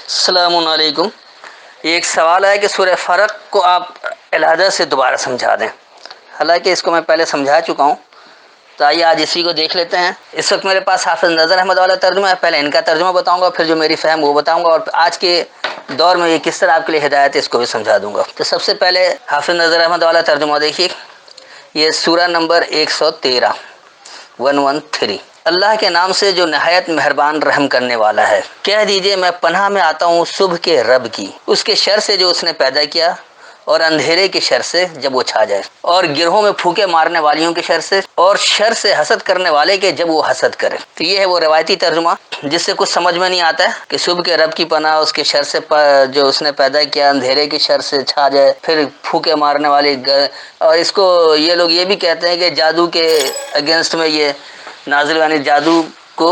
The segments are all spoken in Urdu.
السلام علیکم۔ ایک سوال ہے کہ سورہ فرق کو آپ علیحدہ سے دوبارہ سمجھا دیں، حالانکہ اس کو میں پہلے سمجھا چکا ہوں، تو آئیے آج اسی کو دیکھ لیتے ہیں۔ اس وقت میرے پاس حافظ نظر احمد والا ترجمہ ہے، پہلے ان کا ترجمہ بتاؤں گا، پھر جو میری فہم وہ بتاؤں گا، اور آج کے دور میں یہ کس طرح آپ کے لیے ہدایت ہے اس کو بھی سمجھا دوں گا۔ تو سب سے پہلے حافظ نظر احمد والا ترجمہ دیکھیے، یہ سورہ نمبر 113 113۔ اللہ کے نام سے جو نہایت مہربان رحم کرنے والا ہے۔ کہہ دیجئے میں پناہ میں آتا ہوں صبح کے رب کی، اس کے شر سے جو اس نے پیدا کیا، اور اندھیرے کے شر سے جب وہ چھا جائے، اور گرہوں میں پھونکے مارنے والیوں کے شر سے، اور شر سے حسد کرنے والے کے جب وہ حسد کرے۔ تو یہ ہے وہ روایتی ترجمہ جس سے کچھ سمجھ میں نہیں آتا ہے کہ صبح کے رب کی پناہ، اس کے شر سے جو اس نے پیدا کیا، اندھیرے کے شر سے چھا جائے، پھر پھونکے مارنے والے، اور اس کو یہ لوگ یہ بھی کہتے ہیں کہ جادو کے اگینسٹ میں یہ نازل، یعنی جادو کو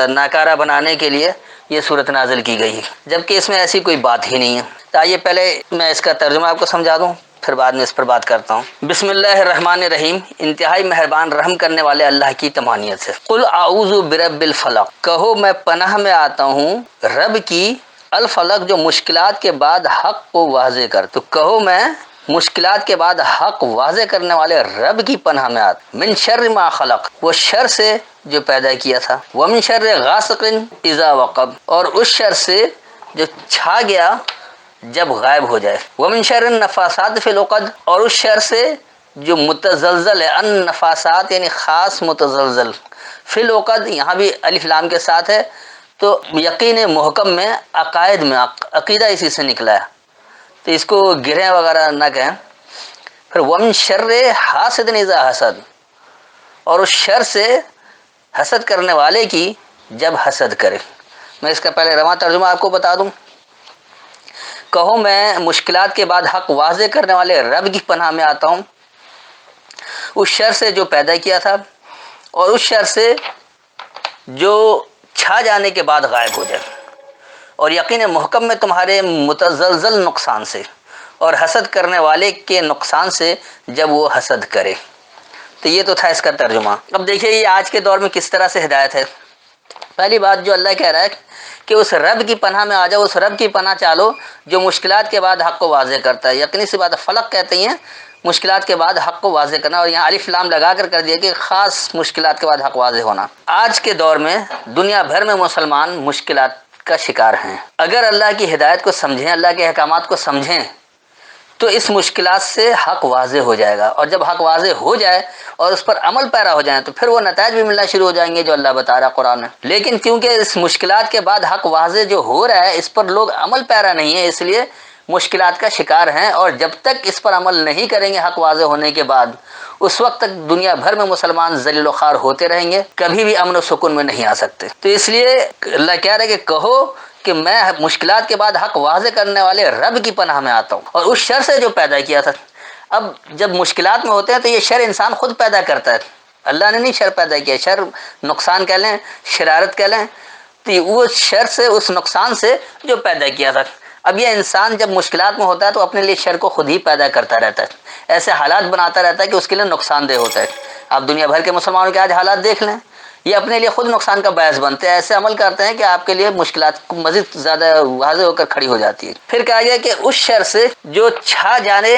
ناکارہ بنانے کے لیے یہ صورت نازل کی گئی ہے، جبکہ اس میں ایسی کوئی بات ہی نہیں ہے۔ تو آئیے پہلے میں اس کا ترجمہ آپ کو سمجھا دوں، پھر بعد میں اس پر بات کرتا ہوں۔ بسم اللہ الرحمن الرحیم، انتہائی مہربان رحم کرنے والے اللہ کی تمانیت سے۔ قل اعوذ برب الفلق، کہو میں پناہ میں آتا ہوں رب کی، الفلق جو مشکلات کے بعد حق کو واضح کر، تو کہو میں مشکلات کے بعد حق واضح کرنے والے رب کی پناہ میں آتا، من شر ما خلق، وہ شر سے جو پیدا کیا تھا، ومن شر غاسق اذا وقب، اور اس شر سے جو چھا گیا جب غائب ہو جائے، ومن شر النفاثات فی العقد، اور اس شر سے جو متزلزل ہے، ان نفاسات یعنی خاص متزلزل، فی العقد یہاں بھی الف لام کے ساتھ ہے، تو یقین محکم میں، عقائد میں، عقیدہ اسی سے نکلا ہے، تو اس کو گرہیں وغیرہ نہ کہیں۔ پھر ومن شر حاسد اذا حسد، اور اس شر سے حسد کرنے والے کی جب حسد کرے۔ میں اس کا پہلے رواں ترجمہ آپ کو بتا دوں، کہو میں مشکلات کے بعد حق واضح کرنے والے رب کی پناہ میں آتا ہوں اس شر سے جو پیدا کیا تھا، اور اس شر سے جو چھا جانے کے بعد غائب ہو جائے، اور یقین محکم میں تمہارے متزلزل نقصان سے، اور حسد کرنے والے کے نقصان سے جب وہ حسد کرے۔ تو یہ تو تھا اس کا ترجمہ۔ اب دیکھیے یہ آج کے دور میں کس طرح سے ہدایت ہے۔ پہلی بات جو اللہ کہہ رہا ہے کہ اس رب کی پناہ میں آ جاؤ، اس رب کی پناہ چالو جو مشکلات کے بعد حق کو واضح کرتا ہے۔ یقینی سی بات ہے، فلق کہتے ہیں مشکلات کے بعد حق کو واضح کرنا، اور یہاں الف لام لگا کر دیا کہ خاص مشکلات کے بعد حق واضح ہونا۔ آج کے دور میں دنیا بھر میں مسلمان مشکلات کا شکار ہیں۔ اگر اللہ کی ہدایت کو سمجھیں، اللہ کے احکامات کو سمجھیں، تو اس مشکلات سے حق واضح ہو جائے گا، اور جب حق واضح ہو جائے اور اس پر عمل پیرا ہو جائیں تو پھر وہ نتائج بھی ملنا شروع ہو جائیں گے جو اللہ بتا رہا قرآن میں۔ لیکن کیونکہ اس مشکلات کے بعد حق واضح جو ہو رہا ہے اس پر لوگ عمل پیرا نہیں ہے، اس لیے مشکلات کا شکار ہیں، اور جب تک اس پر عمل نہیں کریں گے حق واضح ہونے کے بعد، اس وقت تک دنیا بھر میں مسلمان ذلیل و خوار ہوتے رہیں گے، کبھی بھی امن و سکون میں نہیں آ سکتے۔ تو اس لیے اللہ کہہ رہا ہے کہ کہو کہ میں مشکلات کے بعد حق واضح کرنے والے رب کی پناہ میں آتا ہوں، اور اس شر سے جو پیدا کیا تھا۔ اب جب مشکلات میں ہوتے ہیں تو یہ شر انسان خود پیدا کرتا ہے، اللہ نے نہیں شر پیدا کیا۔ شر نقصان کہہ لیں، شرارت کہہ لیں، تو وہ شر سے، اس نقصان سے جو پیدا کیا تھا۔ اب یہ انسان جب مشکلات میں ہوتا ہے تو اپنے لیے شر کو خود ہی پیدا کرتا رہتا ہے، ایسے حالات بناتا رہتا ہے کہ اس کے لیے نقصان دہ ہوتا ہے۔ آپ دنیا بھر کے مسلمانوں کے آج حالات دیکھ لیں، یہ اپنے لیے خود نقصان کا باعث بنتے ہیں، ایسے عمل کرتے ہیں کہ آپ کے لیے مشکلات مزید زیادہ واضح ہو کر کھڑی ہو جاتی ہے۔ پھر کہا گیا کہ اس شر سے جو چھا جانے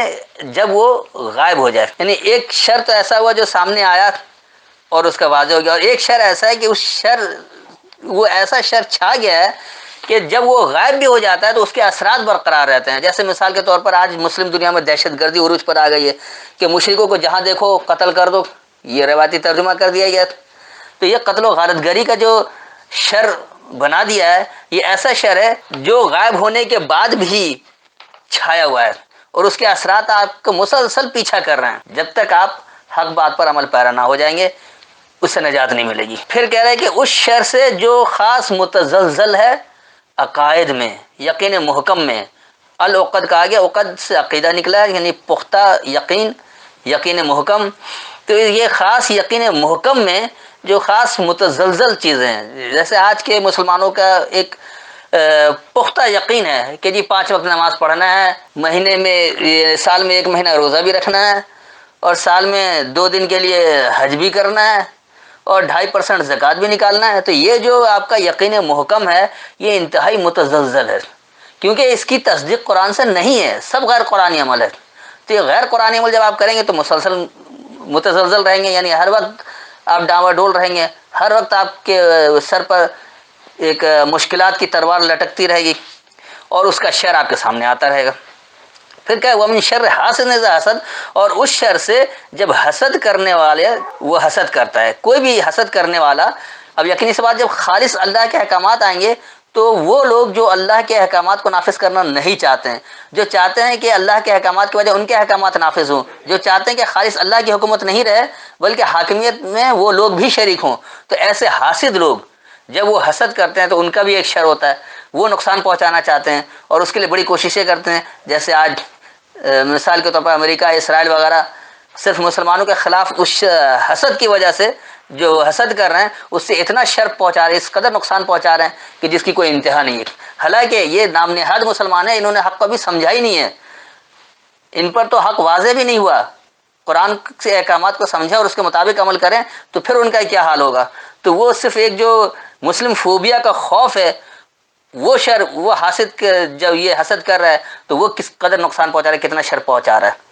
جب وہ غائب ہو جائے، یعنی ایک شر تو ایسا ہوا جو سامنے آیا اور اس کا واضح ہو گیا، اور ایک شر ایسا ہے کہ اس شر، وہ ایسا شر چھا گیا ہے کہ جب وہ غائب بھی ہو جاتا ہے تو اس کے اثرات برقرار رہتے ہیں۔ جیسے مثال کے طور پر آج مسلم دنیا میں دہشت گردی عروج پر آ گئی ہے کہ مشرکوں کو جہاں دیکھو قتل کر دو، یہ روایتی ترجمہ کر دیا گیا۔ تو یہ قتل و غارت گری کا جو شر بنا دیا ہے، یہ ایسا شر ہے جو غائب ہونے کے بعد بھی چھایا ہوا ہے، اور اس کے اثرات آپ کو مسلسل پیچھا کر رہے ہیں۔ جب تک آپ حق بات پر عمل پیرا نہ ہو جائیں گے اس سے نجات نہیں ملے گی۔ پھر کہہ رہے ہیں کہ اس شر سے جو خاص متزلزل ہے عقائد میں، یقین محکم میں، العقد کہا گیا، عقد سے عقیدہ نکلا ہے، یعنی پختہ یقین، یقین محکم۔ تو یہ خاص یقین محکم میں جو خاص متزلزل چیزیں ہیں، جیسے آج کے مسلمانوں کا ایک پختہ یقین ہے کہ جی 5 وقت نماز پڑھنا ہے، مہینے میں، سال میں 1 مہینہ روزہ بھی رکھنا ہے، اور سال میں 2 دن کے لیے حج بھی کرنا ہے، اور 2.5% زکوٰۃ بھی نکالنا ہے، تو یہ جو آپ کا یقین محکم ہے یہ انتہائی متزلزل ہے، کیونکہ اس کی تصدیق قرآن سے نہیں ہے، سب غیر قرآنی عمل ہے۔ تو یہ غیر قرآنی عمل جب آپ کریں گے تو مسلسل متزلزل رہیں گے، یعنی ہر وقت آپ ڈاواں ڈول رہیں گے، ہر وقت آپ کے سر پر ایک مشکلات کی تلوار لٹکتی رہے گی اور اس کا شر آپ کے سامنے آتا رہے گا۔ پھر کیا وَمِن شر حاسد اذا حسد، اور اس شر سے جب حسد کرنے والے وہ حسد کرتا ہے، کوئی بھی حسد کرنے والا، اب یقینی سی بات جب خالص اللہ کے احکامات آئیں گے تو وہ لوگ جو اللہ کے احکامات کو نافذ کرنا نہیں چاہتے ہیں، جو چاہتے ہیں کہ اللہ کے احکامات کی وجہ ان کے احکامات نافذ ہوں، جو چاہتے ہیں کہ خالص اللہ کی حکومت نہیں رہے بلکہ حاکمیت میں وہ لوگ بھی شریک ہوں، تو ایسے حاسد لوگ جب وہ حسد کرتے ہیں تو ان کا بھی ایک شر ہوتا ہے، وہ نقصان پہنچانا چاہتے ہیں اور اس کے لیے بڑی کوششیں کرتے ہیں۔ جیسے آج مثال کے طور پر امریکہ، اسرائیل وغیرہ صرف مسلمانوں کے خلاف اس حسد کی وجہ سے جو حسد کر رہے ہیں اس سے اتنا شر پہنچا رہے ہیں، اس قدر نقصان پہنچا رہے ہیں کہ جس کی کوئی انتہا نہیں ہے۔ حالانکہ یہ نام نہاد مسلمان ہیں، انہوں نے حق کو بھی سمجھا ہی نہیں ہے، ان پر تو حق واضح بھی نہیں ہوا۔ قرآن سے احکامات کو سمجھیں اور اس کے مطابق عمل کریں تو پھر ان کا کیا حال ہوگا۔ تو وہ صرف ایک جو مسلم فوبیا کا خوف ہے، وہ شر، وہ حاسد جب یہ حسد کر رہا ہے تو وہ کس قدر نقصان پہنچا رہا ہے، کتنا شر پہنچا رہا ہے۔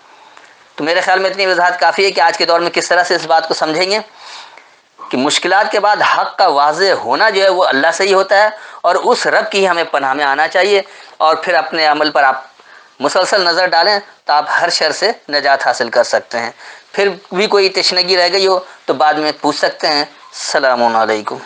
تو میرے خیال میں اتنی وضاحت کافی ہے کہ آج کے دور میں کس طرح سے اس بات کو سمجھیں گے کہ مشکلات کے بعد حق کا واضح ہونا جو ہے وہ اللہ سے ہی ہوتا ہے، اور اس رب کی ہمیں پناہ میں آنا چاہیے، اور پھر اپنے عمل پر آپ مسلسل نظر ڈالیں تو آپ ہر شر سے نجات حاصل کر سکتے ہیں۔ پھر بھی کوئی تشنگی رہ گئی ہو تو بعد میں پوچھ سکتے ہیں۔ السلام علیکم۔